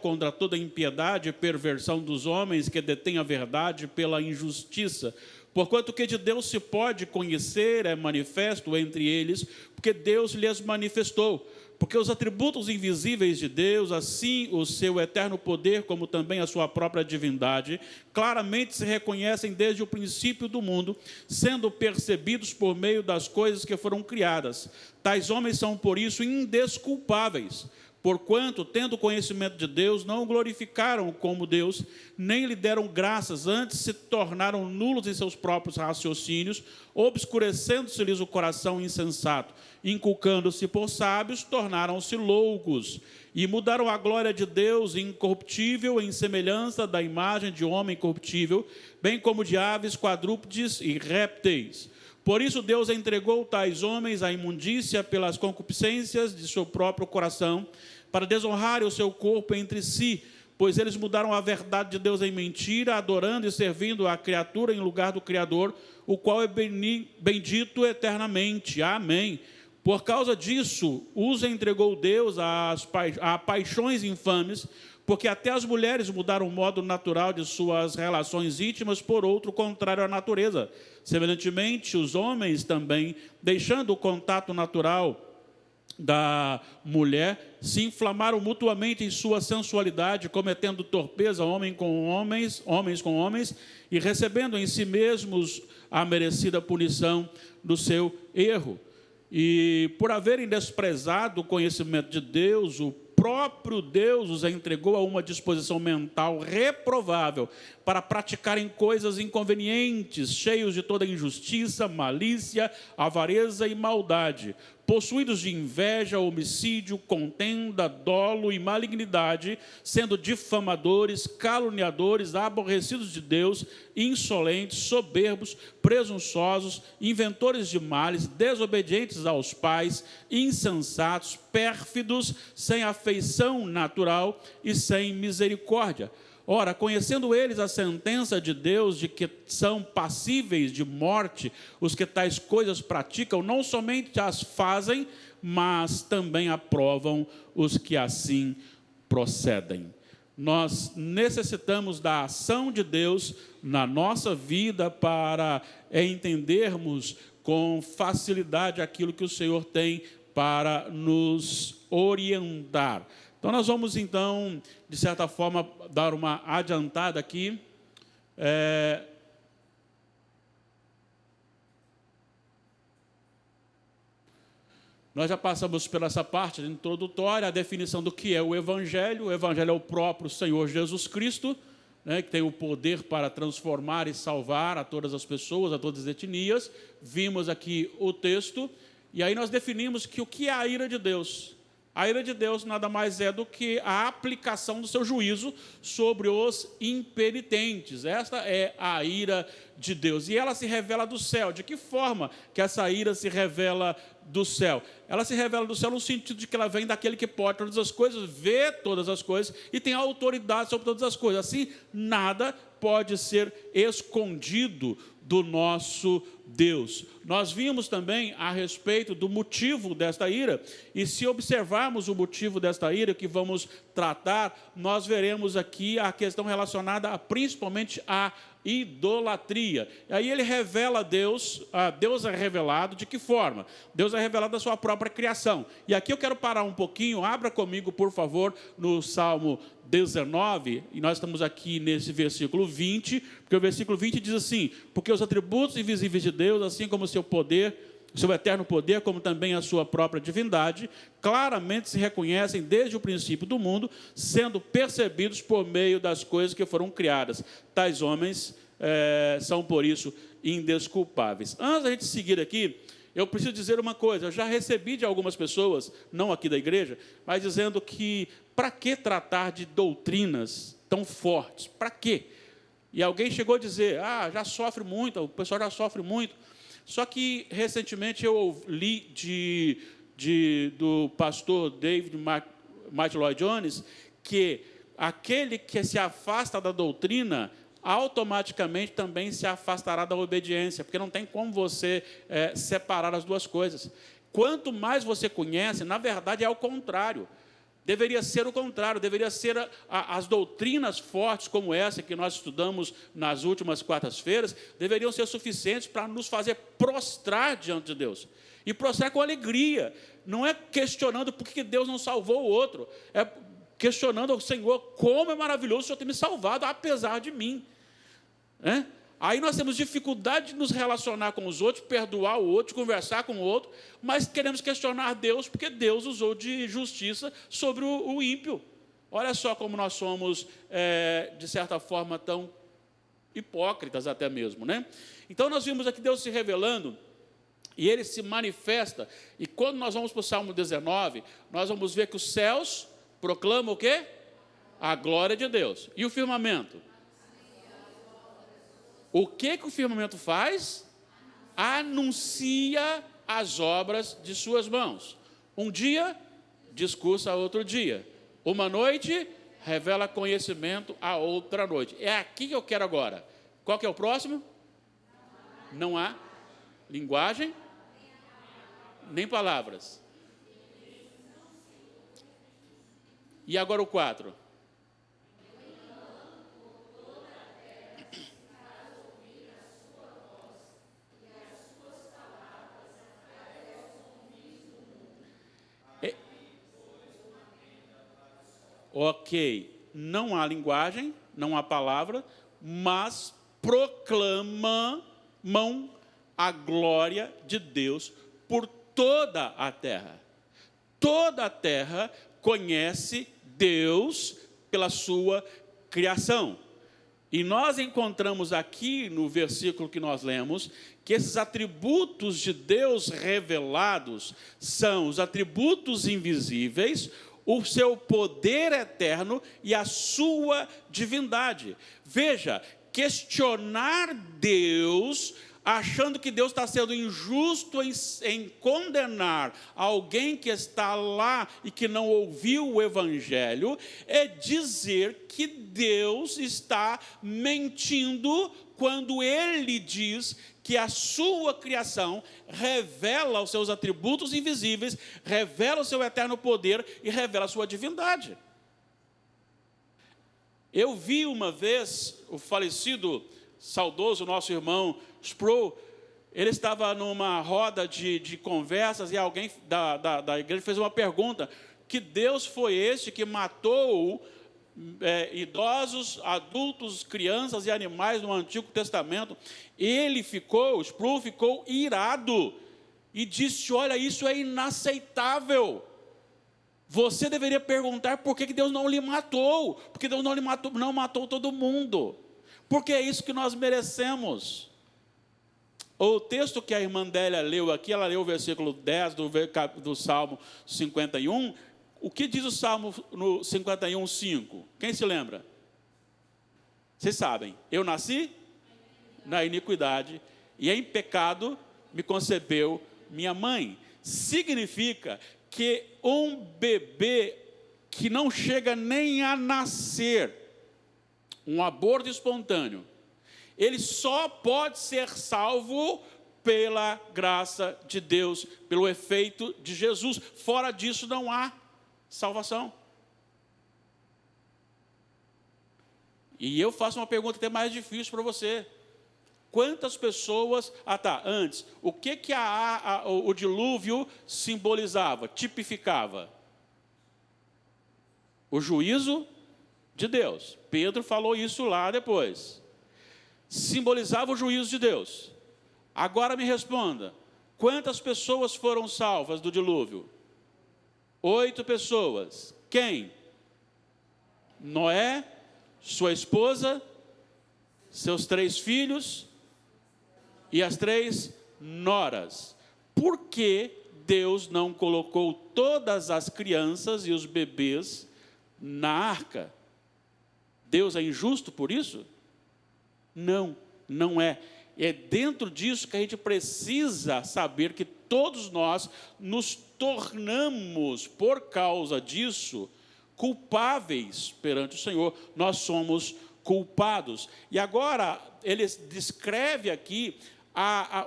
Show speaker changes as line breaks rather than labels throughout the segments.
contra toda impiedade e perversão dos homens que detêm a verdade pela injustiça. Porquanto que de Deus se pode conhecer é manifesto entre eles, porque Deus lhes manifestou. Porque os atributos invisíveis de Deus, assim o seu eterno poder, como também a sua própria divindade, claramente se reconhecem desde o princípio do mundo, sendo percebidos por meio das coisas que foram criadas. Tais homens são, por isso, indesculpáveis, porquanto, tendo conhecimento de Deus, não o glorificaram como Deus, nem lhe deram graças, antes se tornaram nulos em seus próprios raciocínios, obscurecendo-se-lhes o coração insensato, inculcando-se por sábios, tornaram-se loucos, e mudaram a glória de Deus incorruptível em semelhança da imagem de homem corruptível, bem como de aves, quadrúpedes e répteis. Por isso Deus entregou tais homens à imundícia pelas concupiscências de seu próprio coração, para desonrarem o seu corpo entre si, pois eles mudaram a verdade de Deus em mentira, adorando e servindo a criatura em lugar do Criador, o qual é bendito eternamente. Amém. Por causa disso, os entregou Deus a paixões infames, porque até as mulheres mudaram o modo natural de suas relações íntimas por outro contrário à natureza. Semelhantemente, os homens também, deixando o contato natural da mulher, se inflamaram mutuamente em sua sensualidade, cometendo torpeza homens com homens, e recebendo em si mesmos a merecida punição do seu erro. E por haverem desprezado o conhecimento de Deus, o próprio Deus os entregou a uma disposição mental reprovável para praticarem coisas inconvenientes, cheios de toda injustiça, malícia, avareza e maldade, possuídos de inveja, homicídio, contenda, dolo e malignidade, sendo difamadores, caluniadores, aborrecidos de Deus, insolentes, soberbos, presunçosos, inventores de males, desobedientes aos pais, insensatos, pérfidos, sem afeição natural e sem misericórdia. Ora, conhecendo eles a sentença de Deus de que são passíveis de morte os que tais coisas praticam, não somente as fazem, mas também aprovam os que assim procedem. Nós necessitamos da ação de Deus na nossa vida para entendermos com facilidade aquilo que o Senhor tem para nos orientar. Então, nós vamos, então, de certa forma, dar uma adiantada aqui. Nós já passamos por essa parte introdutória, a definição do que é o Evangelho. O Evangelho é o próprio Senhor Jesus Cristo, né, que tem o poder para transformar e salvar a todas as pessoas, a todas as etnias. Vimos aqui o texto, e aí nós definimos que o que é a ira de Deus? A ira de Deus nada mais é do que a aplicação do seu juízo sobre os impenitentes. Esta é a ira de Deus. E ela se revela do céu. De que forma que essa ira se revela do céu? Ela se revela do céu no sentido de que ela vem daquele que pode todas as coisas, vê todas as coisas e tem autoridade sobre todas as coisas. Assim, nada pode ser escondido do nosso Deus. Nós vimos também a respeito do motivo desta ira, e se observarmos o motivo desta ira que vamos tratar, nós veremos aqui a questão relacionada principalmente à idolatria. E aí ele revela Deus é revelado de que forma? Deus é revelado da sua própria criação. E aqui eu quero parar um pouquinho, abra comigo, por favor, no Salmo 19, e nós estamos aqui nesse versículo 20, porque o versículo 20 diz assim: porque os atributos invisíveis de Deus, assim como o seu poder, o seu eterno poder, como também a sua própria divindade, claramente se reconhecem desde o princípio do mundo, sendo percebidos por meio das coisas que foram criadas. Tais homens são, por isso, indesculpáveis. Antes da gente seguir aqui, eu preciso dizer uma coisa. Eu já recebi de algumas pessoas, não aqui da igreja, mas dizendo que para que tratar de doutrinas tão fortes? Para quê? E alguém chegou a dizer, já sofre muito, o pessoal já sofre muito. Só que, recentemente, eu li do pastor David Martin Lloyd Jones que aquele que se afasta da doutrina automaticamente também se afastará da obediência, porque não tem como você separar as duas coisas. Quanto mais você conhece, na verdade é ao contrário. Deveria ser o contrário, deveria ser as doutrinas fortes como essa que nós estudamos nas últimas quartas-feiras, deveriam ser suficientes para nos fazer prostrar diante de Deus. E prostrar com alegria, não é questionando por que Deus não salvou o outro, é questionando ao Senhor, como é maravilhoso o Senhor ter me salvado, apesar de mim. Aí nós temos dificuldade de nos relacionar com os outros, perdoar o outro, conversar com o outro, mas queremos questionar Deus, porque Deus usou de justiça sobre o ímpio. Olha só como nós somos, de certa forma, tão hipócritas até mesmo, né? Então nós vimos aqui Deus se revelando, e Ele se manifesta, e quando nós vamos para o Salmo 19, nós vamos ver que os céus proclamam o quê? A glória de Deus. E o firmamento? O que o firmamento faz? Anuncia as obras de suas mãos. Um dia, discursa a outro dia. Uma noite, revela conhecimento a outra noite. É aqui que eu quero agora. Qual que é o próximo? Não há linguagem, nem palavras. E agora o 4. Ok, não há linguagem, não há palavra, mas proclamam a glória de Deus por toda a terra. Toda a terra conhece Deus pela sua criação. E nós encontramos aqui no versículo que nós lemos, que esses atributos de Deus revelados são os atributos invisíveis, o seu poder eterno e a sua divindade. Veja, questionar Deus, achando que Deus está sendo injusto em condenar alguém que está lá e que não ouviu o Evangelho, é dizer que Deus está mentindo quando Ele diz que a sua criação revela os seus atributos invisíveis, revela o seu eterno poder e revela a sua divindade. Eu vi uma vez o falecido, saudoso nosso irmão Sproul, ele estava numa roda de conversas e alguém da igreja fez uma pergunta: que Deus foi este que matou idosos, adultos, crianças e animais no Antigo Testamento? Sproul ficou irado e disse: olha, isso é inaceitável. Você deveria perguntar por que Deus não lhe matou, porque Deus não matou todo mundo, porque é isso que nós merecemos. O texto que a irmã Délia leu aqui, ela leu o versículo 10 do Salmo 51, o que diz o Salmo no 51, 5? Quem se lembra? Vocês sabem, eu nasci na iniquidade e em pecado me concebeu minha mãe. Significa que um bebê que não chega nem a nascer, um aborto espontâneo, ele só pode ser salvo pela graça de Deus, pelo efeito de Jesus. Fora disso não há salvação. E eu faço uma pergunta até mais difícil para você. Quantas pessoas... antes, o que o dilúvio simbolizava, tipificava? O juízo de Deus. Pedro falou isso lá depois. Simbolizava o juízo de Deus. Agora me responda, quantas pessoas foram salvas do dilúvio? 8 pessoas. Quem? Noé, sua esposa, seus 3 filhos e as 3 noras. Por que Deus não colocou todas as crianças e os bebês na arca? Deus é injusto por isso? Não, não é. É dentro disso que a gente precisa saber que todos nós nos tornamos, por causa disso, culpáveis perante o Senhor. Nós somos culpados. E agora, ele descreve aqui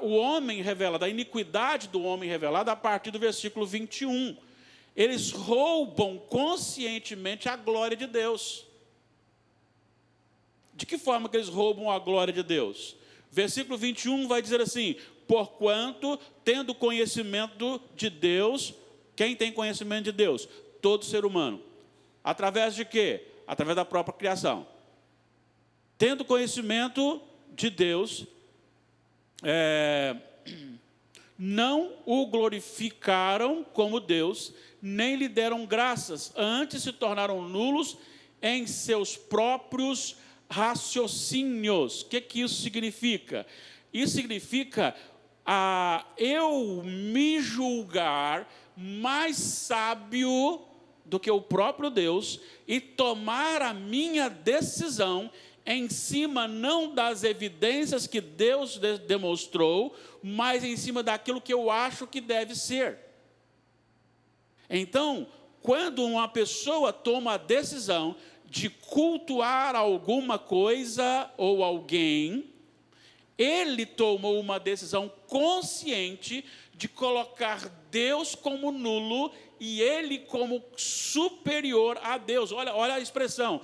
o homem revelado, a iniquidade do homem revelado, a partir do versículo 21. eles roubam conscientemente a glória de Deus. De que forma que eles roubam a glória de Deus? Versículo 21 vai dizer assim: porquanto, tendo conhecimento de Deus, quem tem conhecimento de Deus? Todo ser humano. Através de quê? Através da própria criação. Tendo conhecimento de Deus, não o glorificaram como Deus, nem lhe deram graças, antes se tornaram nulos em seus próprios raciocínios. O que isso significa? Isso significa eu me julgar mais sábio do que o próprio Deus e tomar a minha decisão em cima não das evidências que Deus demonstrou, mas em cima daquilo que eu acho que deve ser. Então, quando uma pessoa toma a decisão de cultuar alguma coisa ou alguém, ele tomou uma decisão consciente de colocar Deus como nulo e ele como superior a Deus. Olha a expressão,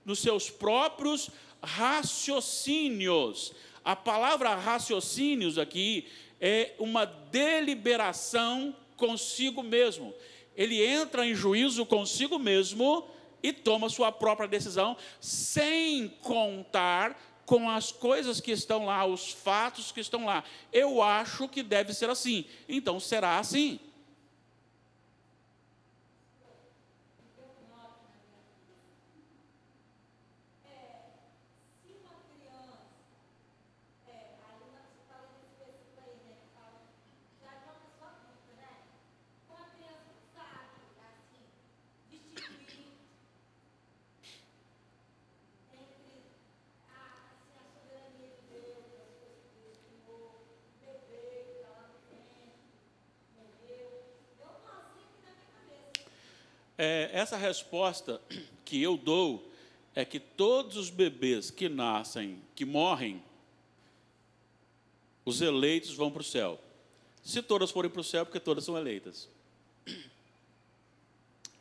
nos seus próprios raciocínios. A palavra raciocínios aqui é uma deliberação consigo mesmo. Ele entra em juízo consigo mesmo e toma sua própria decisão, sem contar com as coisas que estão lá, os fatos que estão lá. Eu acho que deve ser assim, então será assim. Essa resposta que eu dou é que todos os bebês que nascem, que morrem, os eleitos vão para o céu. Se todas forem para o céu, porque todas são eleitas.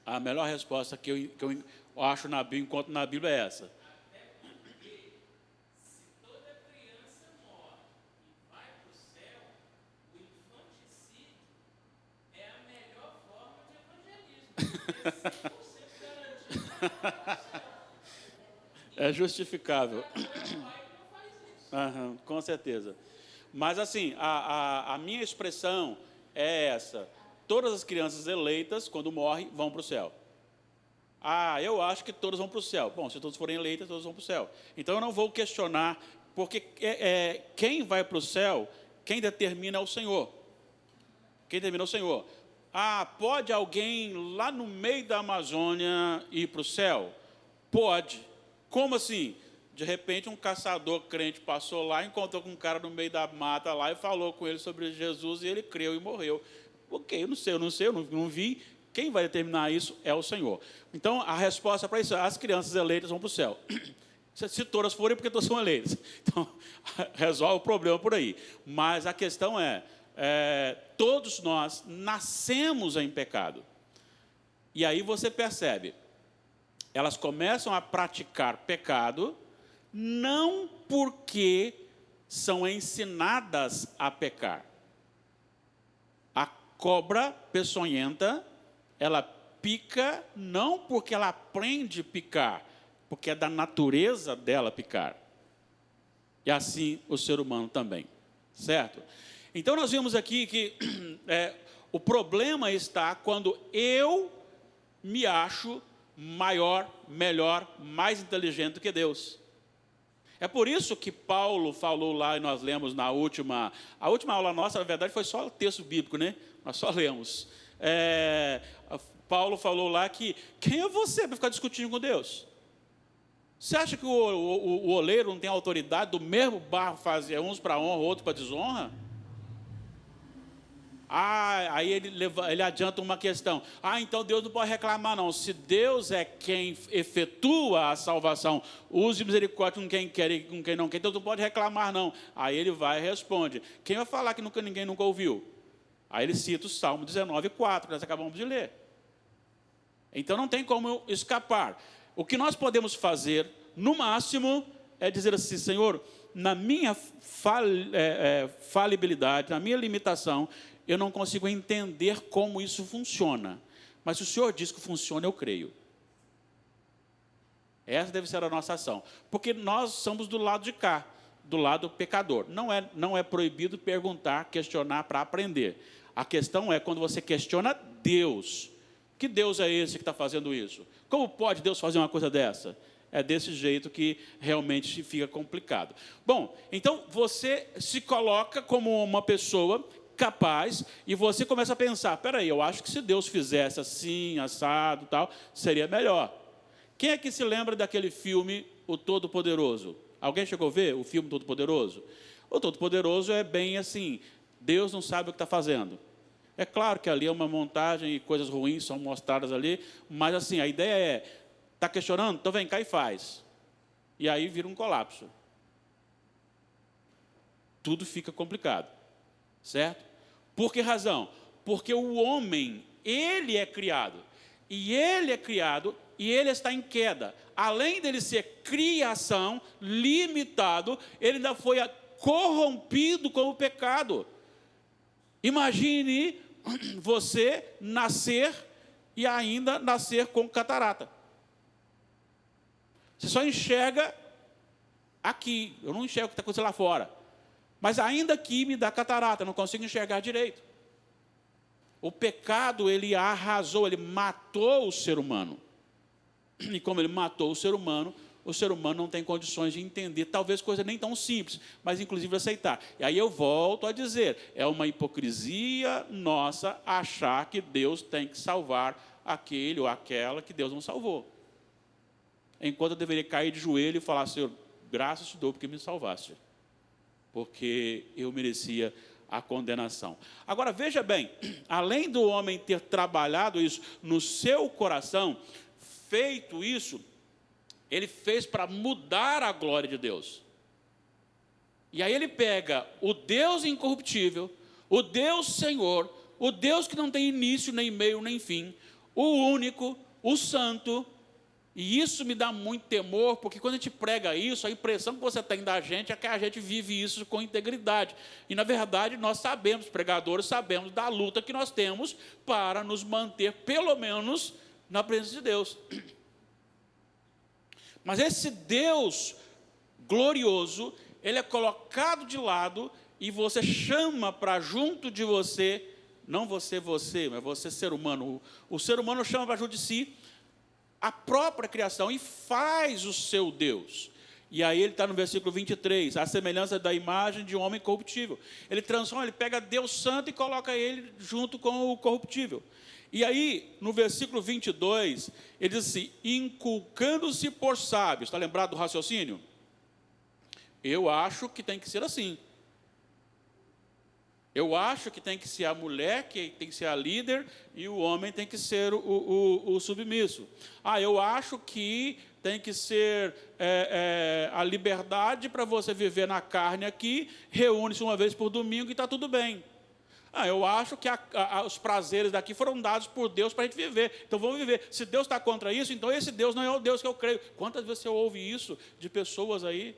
A melhor resposta que eu acho na Bíblia, encontro na Bíblia, é essa. É justificável. Uhum, com certeza. Mas assim, a minha expressão é essa: todas as crianças eleitas, quando morrem, vão para o céu. Eu acho que todas vão para o céu. Bom, se todos forem eleitas, todos vão para o céu. Então eu não vou questionar, porque quem vai para o céu, quem determina é o Senhor. Quem determina é o Senhor. Pode alguém lá no meio da Amazônia ir para o céu? Pode. Como assim? De repente um caçador crente passou lá, encontrou com um cara no meio da mata lá e falou com ele sobre Jesus e ele creu e morreu. Ok, eu não vi. Quem vai determinar isso é o Senhor. Então a resposta para isso é: as crianças eleitas vão para o céu. Se todas forem, porque todas são eleitas. Então resolve o problema por aí. Mas a questão todos nós nascemos em pecado. E aí você percebe, elas começam a praticar pecado, não porque são ensinadas a pecar. A cobra peçonhenta, ela pica não porque ela aprende a picar, porque é da natureza dela picar. E assim o ser humano também, certo? Então nós vimos aqui que o problema está quando eu me acho maior, melhor, mais inteligente do que Deus. É por isso que Paulo falou lá, e nós lemos na última aula nossa, na verdade foi só o texto bíblico, né? Nós só lemos. Paulo falou lá que, quem é você para ficar discutindo com Deus? Você acha que o oleiro não tem autoridade do mesmo barro fazer uns para honra, outros para desonra? Aí ele adianta uma questão. Então Deus não pode reclamar não. Se Deus é quem efetua a salvação, use misericórdia com quem quer e com quem não quer, Deus não pode reclamar não. Aí ele vai e responde: quem vai falar que ninguém nunca ouviu? Aí ele cita o Salmo 19:4, nós acabamos de ler. Então não tem como escapar. O que nós podemos fazer, no máximo, é dizer assim: Senhor, na minha falibilidade, na minha limitação, eu não consigo entender como isso funciona. Mas se o Senhor diz que funciona, eu creio. Essa deve ser a nossa ação. Porque nós somos do lado de cá, do lado pecador. Não é proibido perguntar, questionar para aprender. A questão é quando você questiona Deus. Que Deus é esse que está fazendo isso? Como pode Deus fazer uma coisa dessa? É desse jeito que realmente fica complicado. Bom, então você se coloca como uma pessoa capaz e você começa a pensar: peraí, eu acho que se Deus fizesse assim, assado, tal, seria melhor. Quem é que se lembra daquele filme O Todo-Poderoso? Alguém chegou a ver o filme Todo-Poderoso? O Todo-Poderoso é bem assim: Deus não sabe o que está fazendo. É claro que ali é uma montagem e coisas ruins são mostradas ali, mas assim, a ideia é: está questionando? Então vem cá e faz. E aí vira um colapso. Tudo fica complicado. Certo? Por que razão? Porque o homem, ele é criado. E ele está em queda. Além dele ser criação, limitado, ele ainda foi corrompido com o pecado. Imagine você nascer e ainda nascer com catarata. Você só enxerga aqui. Eu não enxergo o que está acontecendo lá fora. Mas ainda aqui me dá catarata, eu não consigo enxergar direito. O pecado, ele arrasou, ele matou o ser humano. E como ele matou o ser humano não tem condições de entender, talvez coisa nem tão simples, mas inclusive aceitar. E aí eu volto a dizer, é uma hipocrisia nossa achar que Deus tem que salvar aquele ou aquela que Deus não salvou. Enquanto eu deveria cair de joelho e falar: Senhor, graças te dou porque me salvaste. Porque eu merecia a condenação. Agora, veja bem, além do homem ter trabalhado isso no seu coração, feito isso, ele fez para mudar a glória de Deus. E aí ele pega o Deus incorruptível, o Deus Senhor, o Deus que não tem início, nem meio, nem fim, o único, o santo. E isso me dá muito temor, porque quando a gente prega isso, a impressão que você tem da gente é que a gente vive isso com integridade. E, na verdade, nós sabemos, pregadores, sabemos da luta que nós temos para nos manter, pelo menos, na presença de Deus. Mas esse Deus glorioso, ele é colocado de lado e você chama para junto de você, não você, mas você ser humano. O ser humano chama para junto de si a própria criação e faz o seu Deus. E aí ele está no versículo 23, a semelhança da imagem de um homem corruptível. Ele transforma, ele pega Deus santo e coloca ele junto com o corruptível. E aí, no versículo 22, ele diz assim: inculcando-se por sábios. Está lembrado do raciocínio? Eu acho que tem que ser assim. Eu acho que tem que ser a mulher que tem que ser a líder e o homem tem que ser o submisso. Eu acho que tem que ser a liberdade para você viver na carne aqui, reúne-se uma vez por domingo e está tudo bem. Eu acho que os prazeres daqui foram dados por Deus para a gente viver. Então vamos viver. Se Deus está contra isso, então esse Deus não é o Deus que eu creio. Quantas vezes você ouve isso de pessoas aí?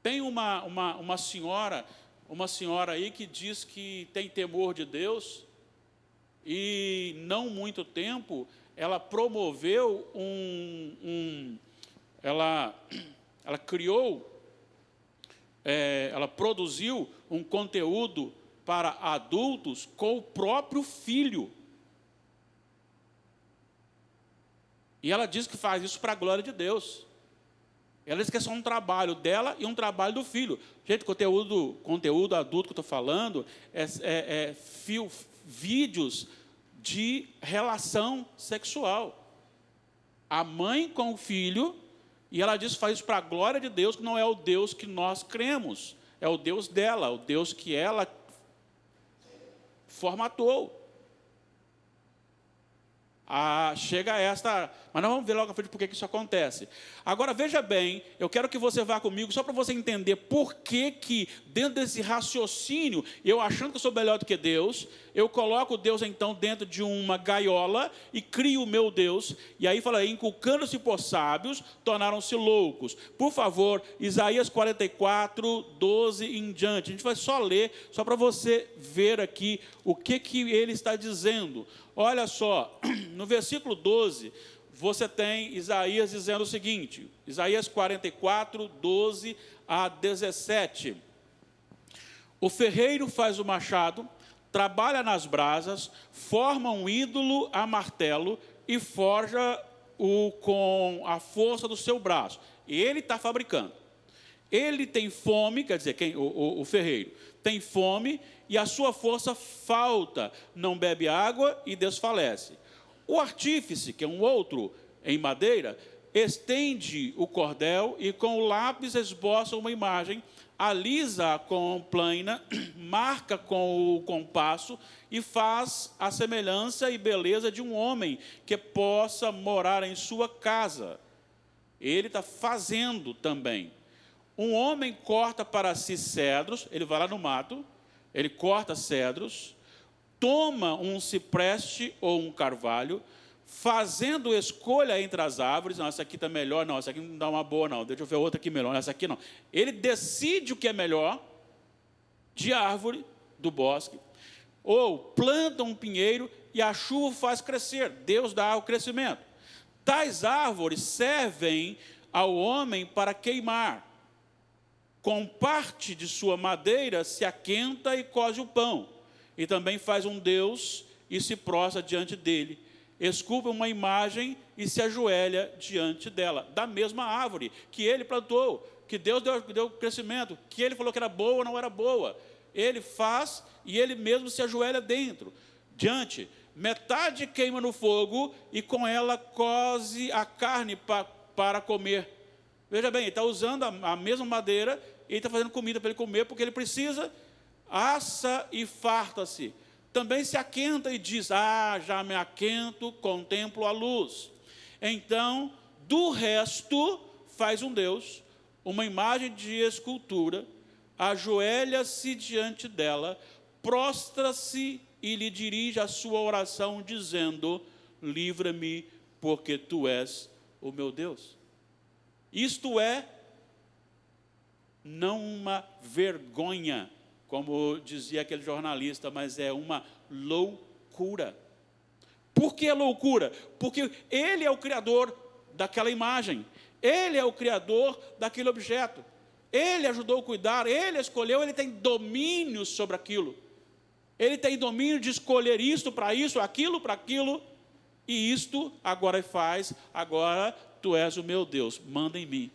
Tem uma senhora aí que diz que tem temor de Deus e não muito tempo ela promoveu ela criou, ela produziu um conteúdo para adultos com o próprio filho. E ela diz que faz isso para a glória de Deus. Ela diz que é só um trabalho dela e um trabalho do filho. Gente, conteúdo adulto que eu estou falando vídeos de relação sexual. A mãe com o filho, e ela diz que faz isso para a glória de Deus, que não é o Deus que nós cremos. É o Deus dela, o Deus que ela formatou. Chega a esta... Mas nós vamos ver logo à frente por que isso acontece. Agora, veja bem, eu quero que você vá comigo, só para você entender por que dentro desse raciocínio, eu achando que eu sou melhor do que Deus, eu coloco Deus, então, dentro de uma gaiola e crio o meu Deus. E aí fala, inculcando-se por sábios, tornaram-se loucos. Por favor, Isaías 44, 12 em diante. A gente vai só ler, só para você ver aqui o que ele está dizendo. Olha só, no versículo 12, você tem Isaías dizendo o seguinte, Isaías 44, 12 a 17. O ferreiro faz o machado, trabalha nas brasas, forma um ídolo a martelo e forja-o com a força do seu braço. Ele está fabricando. Ele tem fome, quer dizer, o ferreiro tem fome e a sua força falta, não bebe água e desfalece. O artífice, que é um outro em madeira, estende o cordel e com o lápis esboça uma imagem, alisa com plaina, marca com o compasso e faz a semelhança e beleza de um homem que possa morar em sua casa. Ele está fazendo também. Um homem corta para si cedros, ele vai lá no mato, ele corta cedros, toma um cipreste ou um carvalho, fazendo escolha entre as árvores. Não, essa aqui está melhor, não, essa aqui não dá uma boa, não, deixa eu ver outra aqui melhor, essa aqui não. Ele decide o que é melhor de árvore do bosque, ou planta um pinheiro e a chuva faz crescer, Deus dá o crescimento. Tais árvores servem ao homem para queimar. Com parte de sua madeira se aquenta e coze o pão, e também faz um Deus e se prostra diante dele. Esculpe uma imagem e se ajoelha diante dela, da mesma árvore que ele plantou, que Deus deu crescimento, que ele falou que era boa ou não era boa. Ele faz e ele mesmo se ajoelha diante. Metade queima no fogo e com ela coze a carne para comer. Veja bem, ele está usando a mesma madeira, ele está fazendo comida para ele comer, porque ele precisa, assa e farta-se. Também se aquenta e diz, já me aquento, contemplo a luz. Então, do resto, faz um Deus, uma imagem de escultura, ajoelha-se diante dela, prostra-se e lhe dirige a sua oração, dizendo, livra-me, porque tu és o meu Deus. Isto é, não uma vergonha, como dizia aquele jornalista, mas é uma loucura. Por que loucura? Porque ele é o criador daquela imagem, ele é o criador daquele objeto, ele ajudou a cuidar, ele escolheu, ele tem domínio sobre aquilo, ele tem domínio de escolher isto para isso, aquilo para aquilo, e isto agora faz, agora tu és o meu Deus, manda em mim.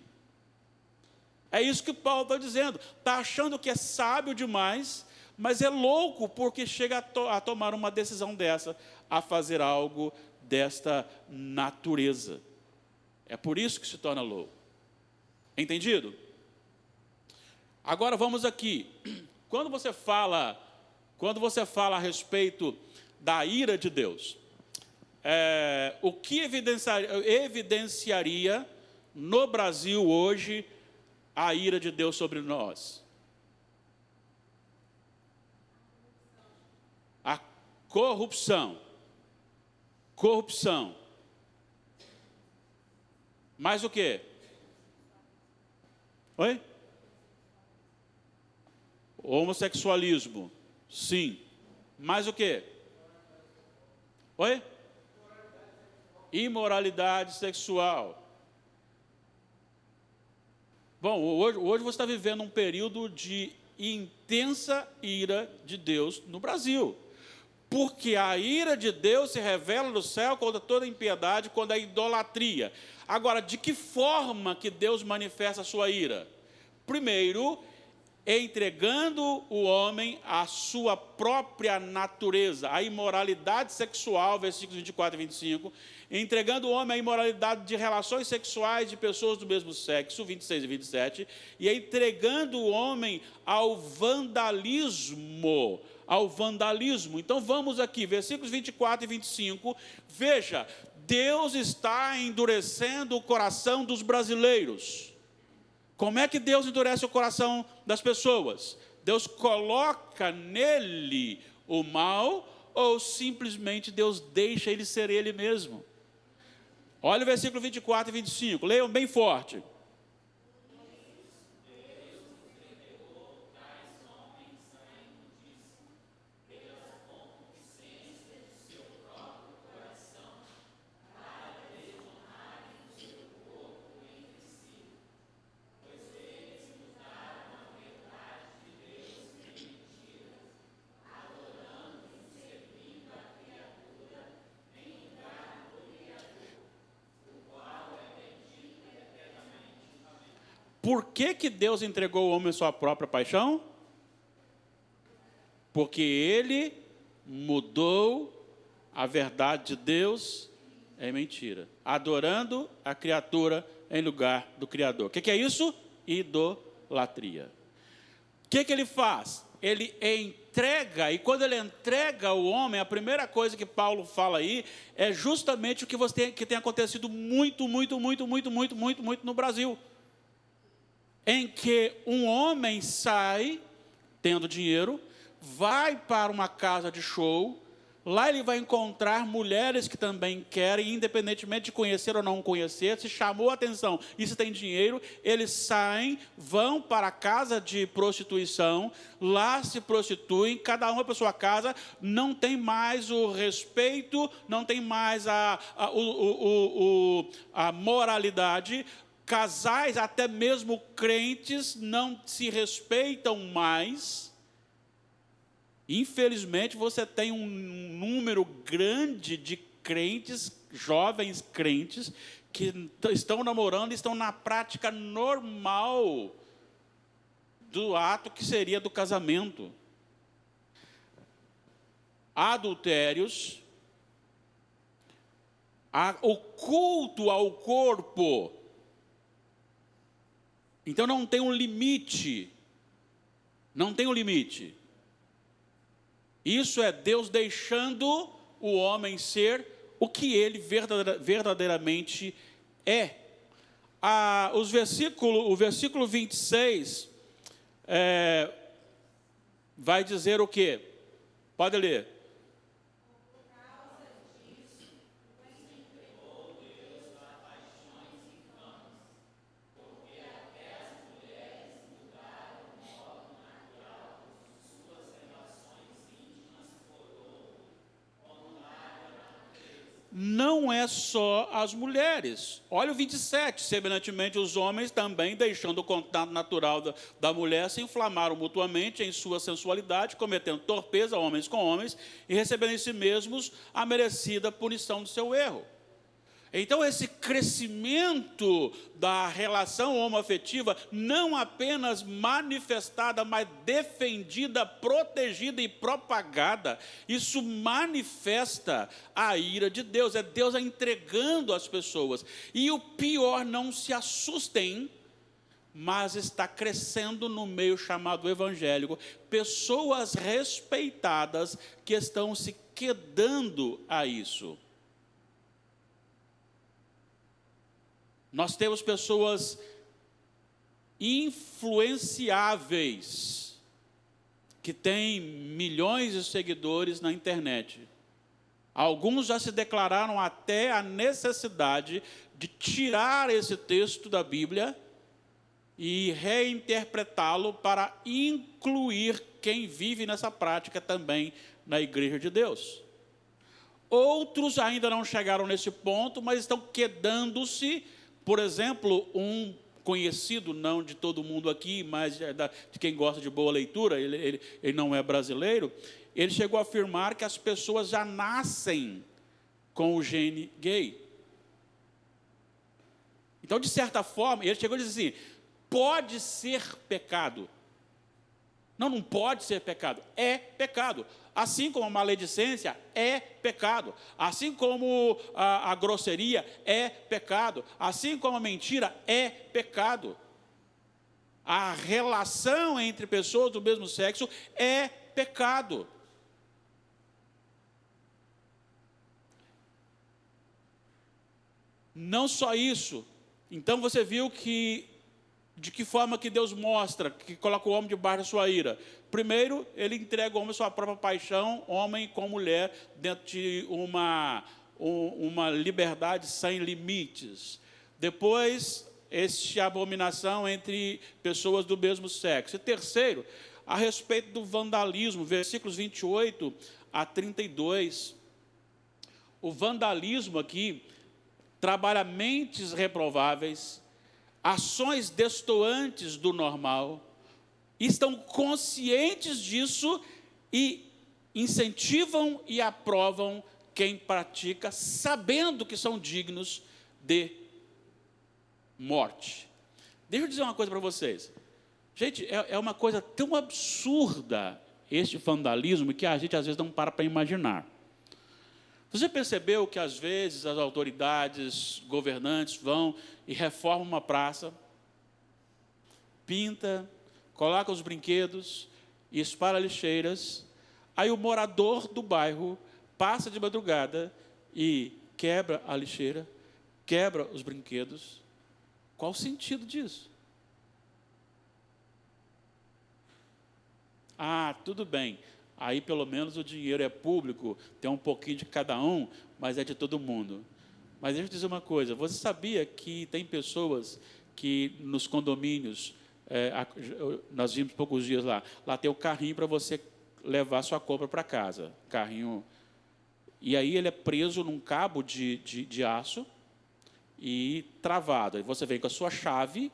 É isso que Paulo está dizendo, está achando que é sábio demais, mas é louco porque chega a tomar uma decisão dessa, a fazer algo desta natureza. É por isso que se torna louco. Entendido? Agora vamos aqui. Quando você fala a respeito da ira de Deus, o que evidenciaria no Brasil hoje a ira de Deus sobre nós? A corrupção. Corrupção. Mais o quê? Oi? Homossexualismo. Sim. Mais o quê? Oi? Imoralidade sexual. Bom, hoje você está vivendo um período de intensa ira de Deus no Brasil. Porque a ira de Deus se revela no céu contra toda impiedade, contra a idolatria. Agora, de que forma que Deus manifesta a sua ira? Primeiro, entregando o homem à sua própria natureza, a imoralidade sexual, versículos 24 e 25, entregando o homem à imoralidade de relações sexuais de pessoas do mesmo sexo, 26 e 27, e entregando o homem ao vandalismo, ao vandalismo. Então vamos aqui, versículos 24 e 25. Veja, Deus está endurecendo o coração dos brasileiros. Como é que Deus endurece o coração das pessoas? Deus coloca nele o mal ou simplesmente Deus deixa ele ser ele mesmo? Olha o versículo 24 e 25, leiam bem forte. Por que Deus entregou o homem à sua própria paixão? Porque ele mudou a verdade de Deus em mentira, adorando a criatura em lugar do Criador. O que é isso? Idolatria. O que ele faz? Ele entrega, e quando ele entrega o homem, a primeira coisa que Paulo fala aí é justamente o que tem acontecido muito no Brasil. Em que um homem sai, tendo dinheiro, vai para uma casa de show, lá ele vai encontrar mulheres que também querem, independentemente de conhecer ou não conhecer, se chamou a atenção e se tem dinheiro, eles saem, vão para a casa de prostituição, lá se prostituem, cada uma para sua casa, não tem mais o respeito, não tem mais a moralidade. Casais, até mesmo crentes, não se respeitam mais. Infelizmente, você tem um número grande de crentes, jovens crentes, que estão namorando e estão na prática normal do ato que seria do casamento. Adultérios, o culto ao corpo. Então não tem um limite. Não tem um limite. Isso é Deus deixando o homem ser o que ele verdadeiramente é. O versículo 26 vai dizer o quê? Pode ler. Não é só as mulheres. Olha o 27. Semelhantemente, os homens também, deixando o contato natural da mulher, se inflamaram mutuamente em sua sensualidade, cometendo torpeza, homens com homens, e recebendo em si mesmos a merecida punição do seu erro. Então, esse crescimento da relação homoafetiva, não apenas manifestada, mas defendida, protegida e propagada, isso manifesta a ira de Deus, é Deus entregando as pessoas. E o pior, não se assustem, mas está crescendo no meio chamado evangélico, pessoas respeitadas que estão se quedando a isso. Nós temos pessoas influenciáveis, que têm milhões de seguidores na internet. Alguns já se declararam até a necessidade de tirar esse texto da Bíblia e reinterpretá-lo para incluir quem vive nessa prática também na Igreja de Deus. Outros ainda não chegaram nesse ponto, mas estão quedando-se. Por exemplo, um conhecido, não de todo mundo aqui, mas de quem gosta de boa leitura, ele não é brasileiro, ele chegou a afirmar que as pessoas já nascem com o gene gay. Então, de certa forma, ele chegou a dizer assim, pode ser pecado. Não pode ser pecado, é pecado. Assim como a maledicência é pecado, assim como a grosseria é pecado, assim como a mentira é pecado. A relação entre pessoas do mesmo sexo é pecado. Não só isso. Então você viu que de que forma que Deus mostra que coloca o homem debaixo da sua ira? Primeiro, ele entrega o homem à sua própria paixão, homem com mulher, dentro de uma liberdade sem limites. Depois, esta abominação entre pessoas do mesmo sexo. E terceiro, a respeito do vandalismo, versículos 28 a 32. O vandalismo aqui trabalha mentes reprováveis, ações destoantes do normal, estão conscientes disso e incentivam e aprovam quem pratica, sabendo que são dignos de morte. Deixa eu dizer uma coisa para vocês. Gente, é uma coisa tão absurda este vandalismo que a gente às vezes não para imaginar. Você percebeu que às vezes as autoridades governantes vão e reformam uma praça, pinta, coloca os brinquedos e espalha lixeiras, aí o morador do bairro passa de madrugada e quebra a lixeira, quebra os brinquedos. Qual o sentido disso? Ah, tudo bem. Aí, pelo menos, o dinheiro é público, tem um pouquinho de cada um, mas é de todo mundo. Mas deixa eu dizer uma coisa, você sabia que tem pessoas que nos condomínios, nós vimos poucos dias lá tem o carrinho para você levar sua compra para casa, carrinho, e aí ele é preso num cabo de aço e travado. Aí você vem com a sua chave,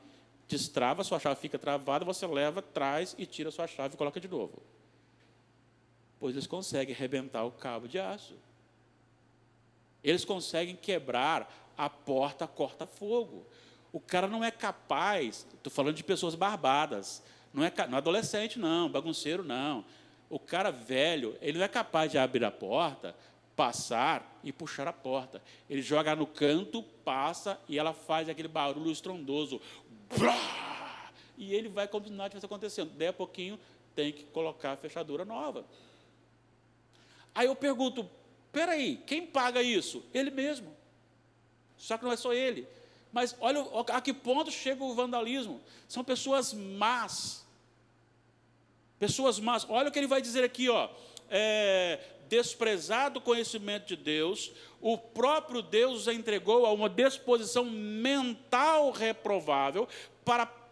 destrava, a sua chave fica travada, você leva, traz e tira a sua chave e coloca de novo. Pois eles conseguem arrebentar o cabo de aço. Eles conseguem quebrar a porta corta-fogo. O cara não é capaz, estou falando de pessoas barbadas, não é adolescente não, bagunceiro não. O cara velho, ele não é capaz de abrir a porta, passar e puxar a porta. Ele joga no canto, passa e ela faz aquele barulho estrondoso. E ele vai como se nada estivesse acontecendo. Daí a pouquinho tem que colocar a fechadura nova. Aí eu pergunto, peraí, quem paga isso? Ele mesmo. Só que não é só ele. Mas olha a que ponto chega o vandalismo. São pessoas más. Pessoas más. Olha o que ele vai dizer aqui, ó. Desprezado o conhecimento de Deus, o próprio Deus os entregou a uma disposição mental reprovável para praticar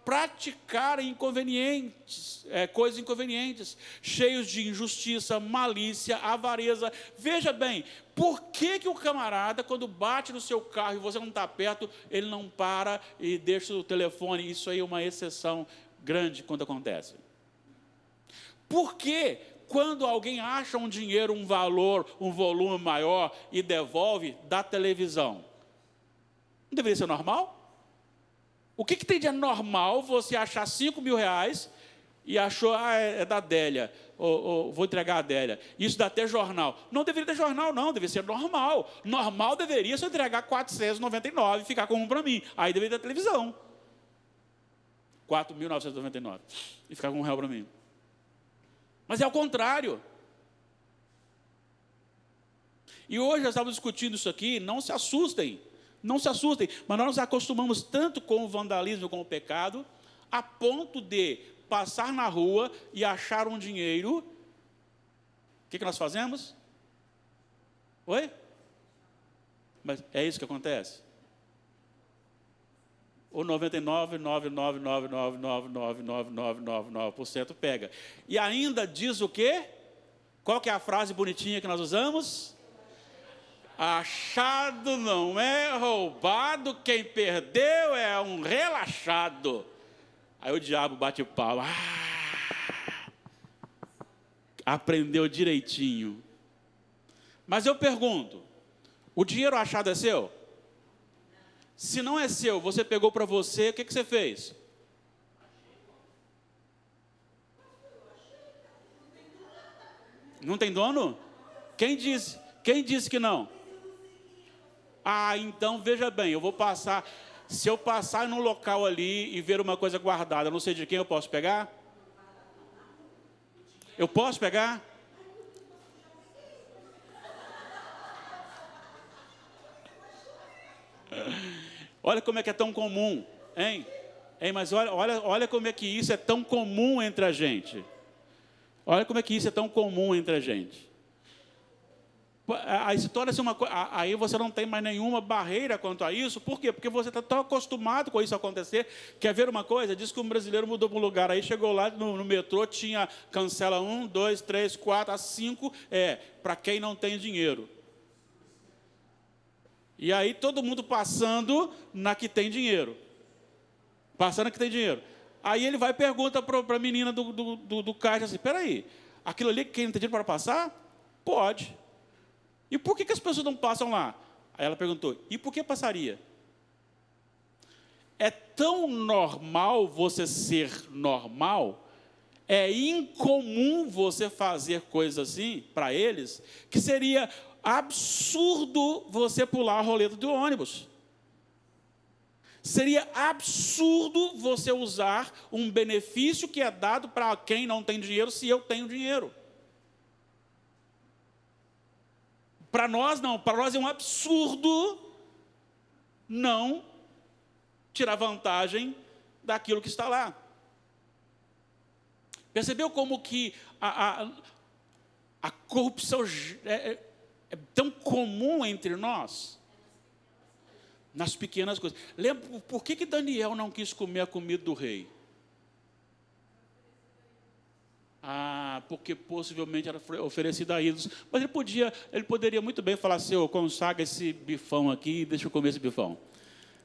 coisas inconvenientes, cheios de injustiça, malícia, avareza. Veja bem, por que o camarada, quando bate no seu carro e você não está perto, ele não para e deixa o telefone? Isso aí é uma exceção grande quando acontece. Por que, quando alguém acha um dinheiro, um valor, um volume maior e devolve da televisão? Não deveria ser normal? O que tem de anormal você achar 5 mil reais e achou, é da Adélia, vou entregar a Adélia. Isso dá até jornal. Não deveria ter jornal, não, deveria ser normal. Normal deveria ser entregar 499 e ficar com um para mim. Aí deveria ter televisão. 4.999 e ficar com R$1 para mim. Mas é ao contrário. E hoje nós estamos discutindo isso aqui, não se assustem, mas nós nos acostumamos tanto com o vandalismo, com o pecado, a ponto de passar na rua e achar um dinheiro. O que nós fazemos? Oi? Mas é isso que acontece? O 99,999999999% pega. E ainda diz o quê? Qual que é a frase bonitinha que nós usamos? Achado não é roubado, quem perdeu é um relaxado. Aí o diabo bate palma. Aprendeu direitinho. Mas eu pergunto, o dinheiro achado é seu? Se não é seu, você pegou para você, o que você fez? Não tem dono? Quem disse que não? Então veja bem, eu vou passar. Se eu passar num local ali e ver uma coisa guardada, não sei de quem, eu posso pegar? Eu posso pegar? Olha como é que é tão comum, hein? Mas olha como é que isso é tão comum entre a gente. Olha como é que isso é tão comum entre a gente. Aí se torna-se uma coisa. Aí você não tem mais nenhuma barreira quanto a isso. Por quê? Porque você está tão acostumado com isso acontecer. Quer ver uma coisa? Diz que um brasileiro mudou para um lugar. Aí chegou lá no metrô, tinha cancela 1, 2, 3, 4, a 5. Para quem não tem dinheiro. E aí todo mundo passando na que tem dinheiro. Passando na que tem dinheiro. Aí ele vai e pergunta para a menina do caixa assim: peraí, aquilo ali quem não tem dinheiro para passar? Pode. E por que as pessoas não passam lá? Aí ela perguntou: e por que passaria? É tão normal você ser normal, é incomum você fazer coisas assim para eles, que seria absurdo você pular a roleta do ônibus. Seria absurdo você usar um benefício que é dado para quem não tem dinheiro, se eu tenho dinheiro. Para nós não, para nós é um absurdo não tirar vantagem daquilo que está lá. Percebeu como que a corrupção é tão comum entre nós? Nas pequenas coisas. Lembra, por que Daniel não quis comer a comida do rei? Porque possivelmente era oferecida a ídolos. Mas ele poderia muito bem falar: Senhor, consagra esse bifão aqui e deixa eu comer esse bifão.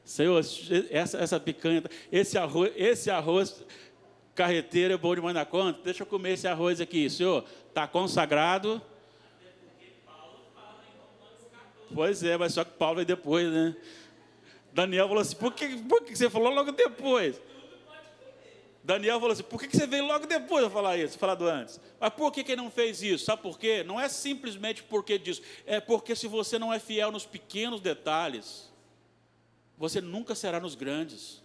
Senhor, essa picanha, esse arroz carreteiro é bom demais na conta, deixa eu comer esse arroz aqui. Senhor, está consagrado. Pois é, mas só que Paulo vai depois, né? Daniel falou assim: por que você falou logo depois? Daniel falou assim: por que você veio logo depois de falar isso, falado antes? Mas por que ele não fez isso? Sabe por quê? Não é simplesmente porque disso. É porque se você não é fiel nos pequenos detalhes, você nunca será nos grandes.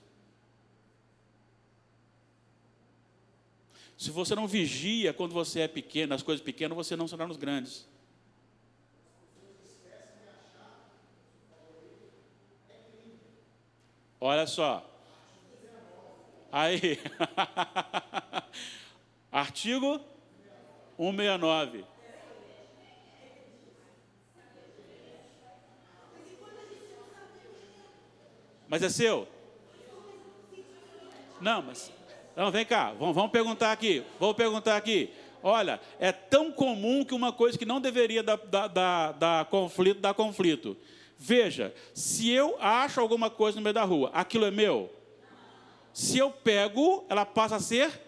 Se você não vigia quando você é pequeno, nas coisas pequenas, você não será nos grandes. Olha só. Aí. Artigo 169. Mas é seu? Não, vem cá, vamos perguntar aqui. Vou perguntar aqui. Olha, é tão comum que uma coisa que não deveria dar conflito, dá conflito. Veja, se eu acho alguma coisa no meio da rua, aquilo é meu? Se eu pego, ela passa a ser?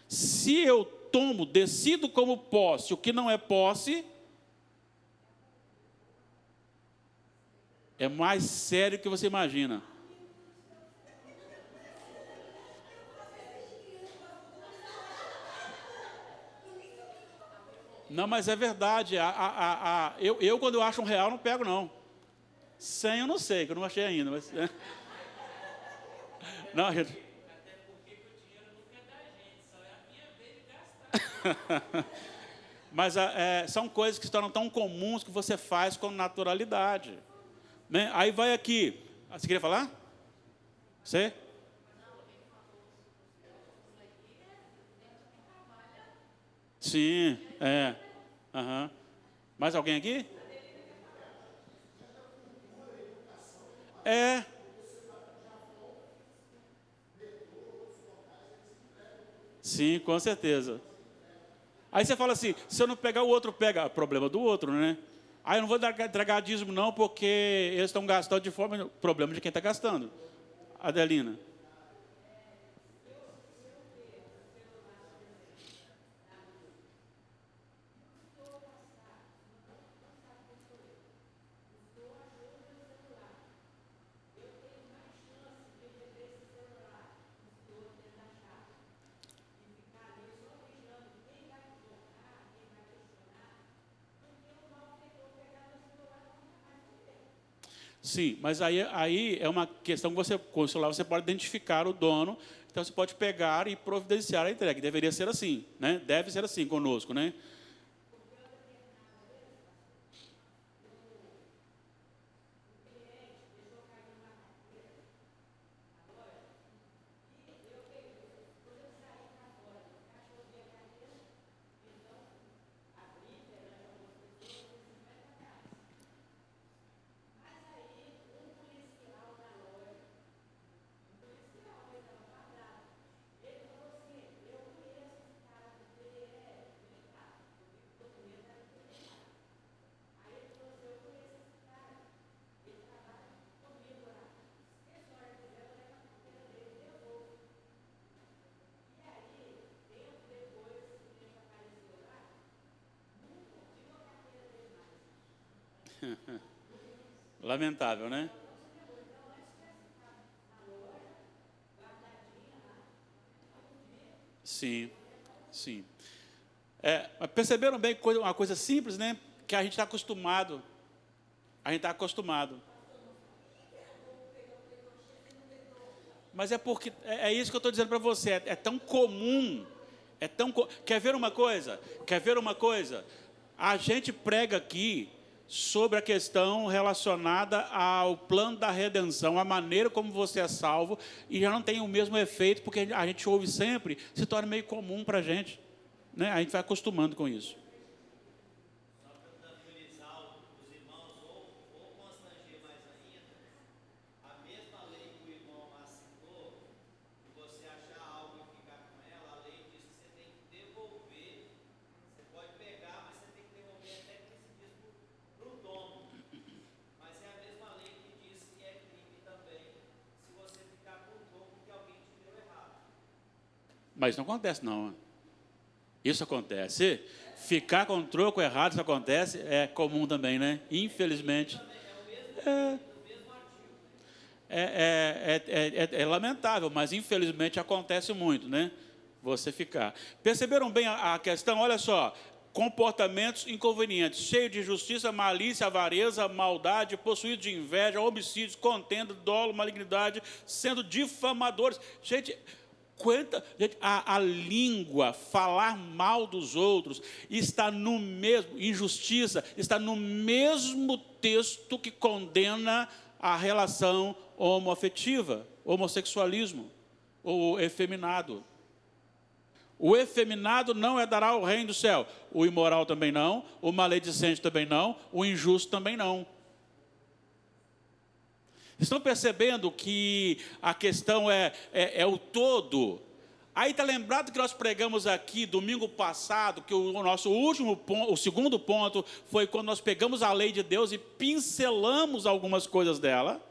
Se eu tomo, decido como posse, o que não é posse, é mais sério do que você imagina. Não, mas é verdade. Eu, quando eu acho um real, não pego, não. 100 eu não sei, que eu não achei ainda. Mas, não, gente.
Até porque o dinheiro nunca é da gente, só é a minha vez de gastar.
Mas são coisas que se tornam tão comuns que você faz com naturalidade. Né? Aí vai aqui. Você queria falar? Você? Sim, Uhum. Mais alguém aqui? Sim, com certeza. Aí você fala assim: se eu não pegar, o outro pega. Problema do outro, né? Aí eu não vou entregar dízimo, não, porque eles estão gastando de forma. Problema de quem está gastando. Adelina. Sim, mas aí é uma questão que você, com o celular, você pode identificar o dono, então você pode pegar e providenciar a entrega. Deveria ser assim, né? Deve ser assim conosco, né? Lamentável, né? Sim, sim. Mas perceberam bem que uma coisa simples, né? Que a gente está acostumado. A gente está acostumado. Mas é porque, é isso que eu estou dizendo para você, é tão comum, quer ver uma coisa? Quer ver uma coisa? A gente prega aqui sobre a questão relacionada ao plano da redenção, a maneira como você é salvo, e já não tem o mesmo efeito, porque a gente ouve sempre, se torna meio comum para a gente, né? A gente vai acostumando com isso. Mas não acontece, não. Isso acontece. Ficar com troco errado, isso acontece, é comum também, né? Infelizmente. É lamentável, mas infelizmente acontece muito, né? Você ficar. Perceberam bem a questão? Olha só. Comportamentos inconvenientes, cheio de injustiça, malícia, avareza, maldade, possuído de inveja, homicídios, contenda, dolo, malignidade, sendo difamadores. Gente, a língua, falar mal dos outros, está no mesmo, injustiça, está no mesmo texto que condena a relação homoafetiva, homossexualismo, ou efeminado. O efeminado não herdará o reino do céu. O imoral também não, o maledicente também não, o injusto também não. Estão percebendo que a questão é o todo? Aí está lembrado que nós pregamos aqui domingo passado, que o nosso último ponto, o segundo ponto, foi quando nós pegamos a lei de Deus e pincelamos algumas coisas dela,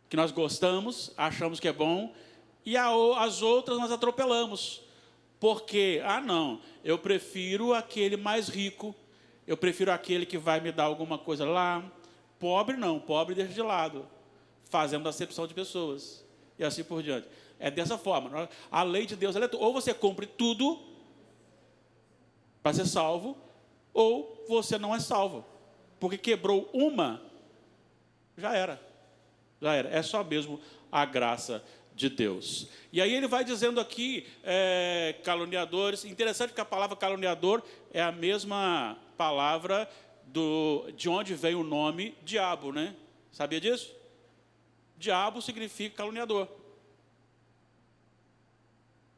que nós gostamos, achamos que é bom, e as outras nós atropelamos. Porque, não, eu prefiro aquele mais rico, eu prefiro aquele que vai me dar alguma coisa lá. Pobre não, pobre deixa de lado. Fazemos acepção de pessoas. E assim por diante. É dessa forma. A lei de Deus, ou você cumpre tudo para ser salvo, ou você não é salvo. Porque quebrou uma, já era. Já era. É só mesmo a graça de Deus. E aí ele vai dizendo aqui, caluniadores. Interessante que a palavra caluniador é a mesma palavra de onde vem o nome diabo, né? Sabia disso? Diabo significa caluniador.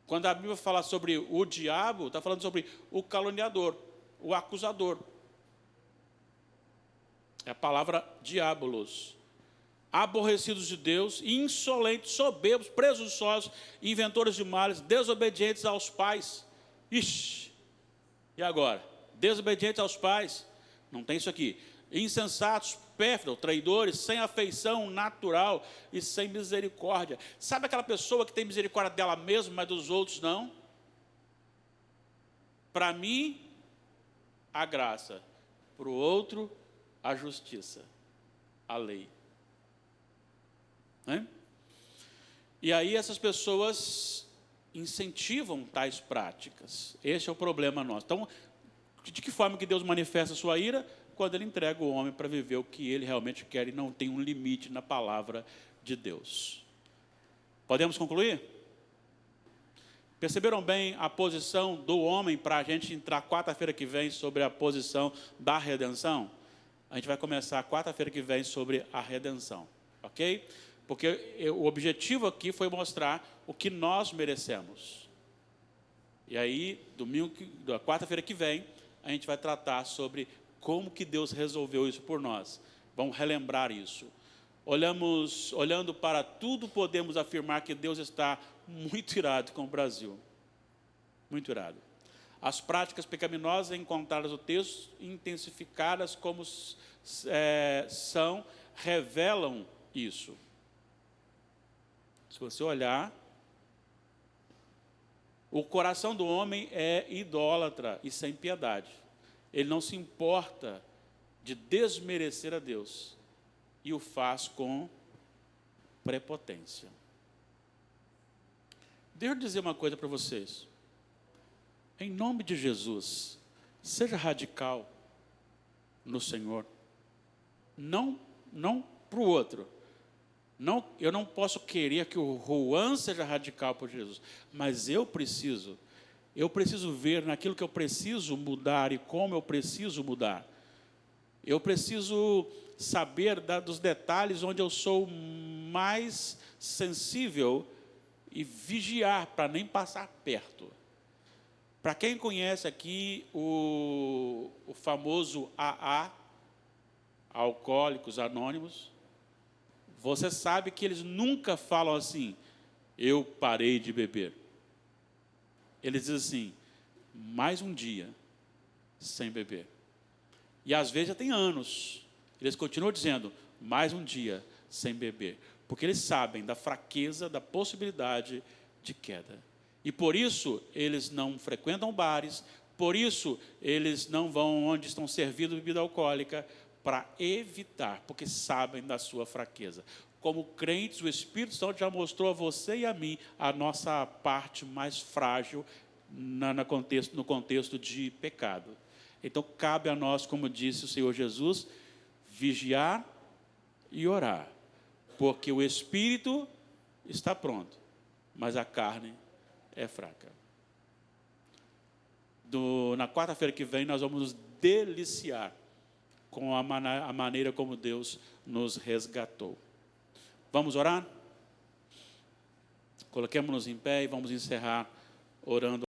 Quando a Bíblia fala sobre o diabo, está falando sobre o caluniador, o acusador. É a palavra diabolos. Aborrecidos de Deus, insolentes, soberbos, presunçosos, inventores de males, desobedientes aos pais. Ixi! E agora? Desobedientes aos pais. Não tem isso aqui. Insensatos, pérfidos, traidores, sem afeição natural e sem misericórdia. Sabe aquela pessoa que tem misericórdia dela mesma, mas dos outros não? Para mim, a graça. Para o outro, a justiça. A lei. Né? E aí essas pessoas incentivam tais práticas. Esse é o problema nosso. Então, de que forma que Deus manifesta a sua ira? Quando Ele entrega o homem para viver o que ele realmente quer e não tem um limite na palavra de Deus. Podemos concluir? Perceberam bem a posição do homem para a gente entrar quarta-feira que vem sobre a posição da redenção? A gente vai começar quarta-feira que vem sobre a redenção, ok? Porque o objetivo aqui foi mostrar o que nós merecemos. E aí, quarta-feira que vem, a gente vai tratar sobre como que Deus resolveu isso por nós. Vamos relembrar isso. Olhando para tudo, podemos afirmar que Deus está muito irado com o Brasil. Muito irado. As práticas pecaminosas encontradas no texto, intensificadas como são, revelam isso. Se você olhar, o coração do homem é idólatra e sem piedade. Ele não se importa de desmerecer a Deus e o faz com prepotência. Deixa eu dizer uma coisa para vocês. Em nome de Jesus, seja radical no Senhor. Não para o outro. Não, eu não posso querer que o Juan seja radical por Jesus, mas eu preciso ver naquilo que eu preciso mudar e como eu preciso mudar. Eu preciso saber dos detalhes onde eu sou mais sensível e vigiar para nem passar perto. Para quem conhece aqui o famoso AA, Alcoólicos Anônimos, você sabe que eles nunca falam assim, eu parei de beber. Eles dizem assim, mais um dia sem beber. E às vezes já tem anos. Eles continuam dizendo, mais um dia sem beber. Porque eles sabem da fraqueza, da possibilidade de queda. E por isso eles não frequentam bares, por isso eles não vão onde estão servindo bebida alcoólica, para evitar, porque sabem da sua fraqueza. Como crentes, o Espírito Santo já mostrou a você e a mim a nossa parte mais frágil no contexto de pecado. Então, cabe a nós, como disse o Senhor Jesus, vigiar e orar, porque o Espírito está pronto, mas a carne é fraca. Na quarta-feira que vem, nós vamos nos deliciar com a maneira como Deus nos resgatou. Vamos orar? Coloquemos-nos em pé e vamos encerrar orando.